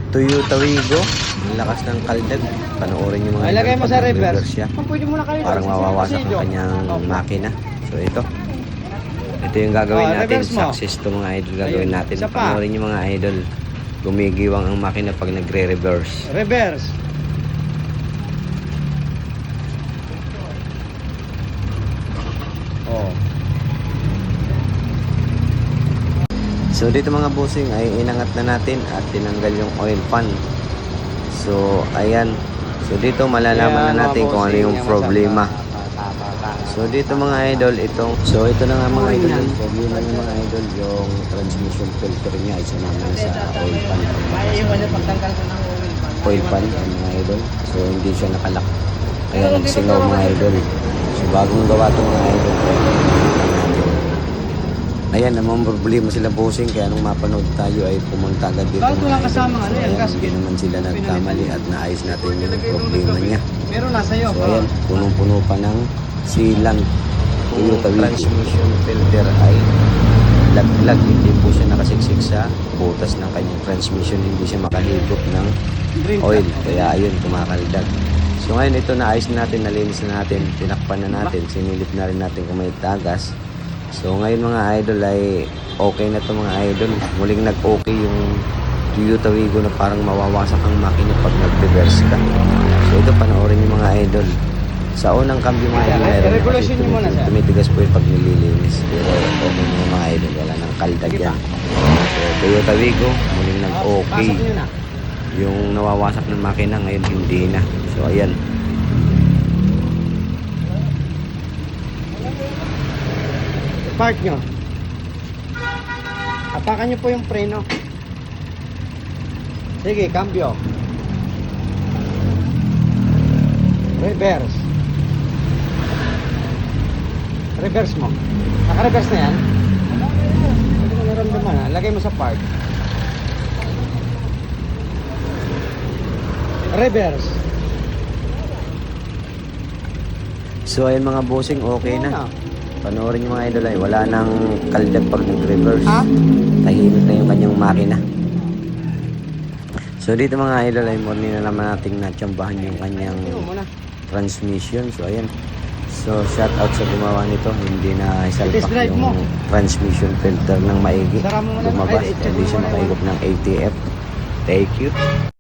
Toyota Wigo. Ang lakas ng kaldag. Panoorin yung mga Ay, lagay mo sa reverse. siya. Pwede mo na kayo. Parang mawawasak ang kanyang makina. So ito. Ito yung gagawin natin. reverse mo. Success to mga idol gagawin Ayun. natin. Isa pa. Panoorin yung mga idol. Gumigiwang ang makina pag nagre-reverse. Reverse. Oh. So dito mga bossing ay inangat na natin at tinanggal yung oil pan. So ayan. So dito malalaman na natin kung ano yung problema. So dito mga idol, so ito na nga mga idol, yung problema ng mga idol, yung transmission filter niya ay sumama na sa oil pan. Oil pan mga idol. So hindi siya nakalak. Kaya nagsingaw mga idol. So bagong gawa ito mga idol. Ayan, namang problema sila bossing, kaya nung mapanood tayo ay pumunta agad dito Bakit mga walang idol. kasama So ano, yung ayan, gasket? hindi naman sila nagkamali at naayos natin yung problema niya. Meron na sa'yo. So ayan, punong-puno pa ng sealant. Toyota Wigo. Transmission filter ay laglag, hindi po siya nakasiksik sa butas ng kanyang transmission, hindi siya makahigop ng oil, kaya ayun, kumakaldag. So ngayon ito naayos na natin, nalinis na natin, tinakpan na natin, sinilip na rin natin kung may tagas. So ngayon mga idol ay okay na to mga idol. Muling nag-okay yung Toyota Wigo na parang mawawasak ang makina pag nag-reverse ka. So ito panoorin yung mga idol. Sa unang cambio mga idol, meron na kasi tumitigas po yung pag nililinis. Pero okay na yung mga idol, wala nang kaldag yan. So Toyota Wigo, muling nag-okay. Yung nawawasak ng makina ngayon hindi na. So ayan. Park nyo. Apakan nyo po yung preno. Sige, cambio. Reverse. Reverse mo. Naka-reverse na yan? Hindi mo naramdaman ha. Lagay mo sa park. Reverse. So ayun mga bossing, okay na. Panoorin yung mga idol ay wala nang kaldag pag nag-reverse. Tahimik na yung kanyang makina. So dito mga idol ay morning na naman nating natsambahan yung kanyang transmission. So ayan. So shout out sa gumawa nito. Hindi na isalpak yung transmission filter ng maigi. Lumabas. Hindi siya makahigop ng ATF. Thank you.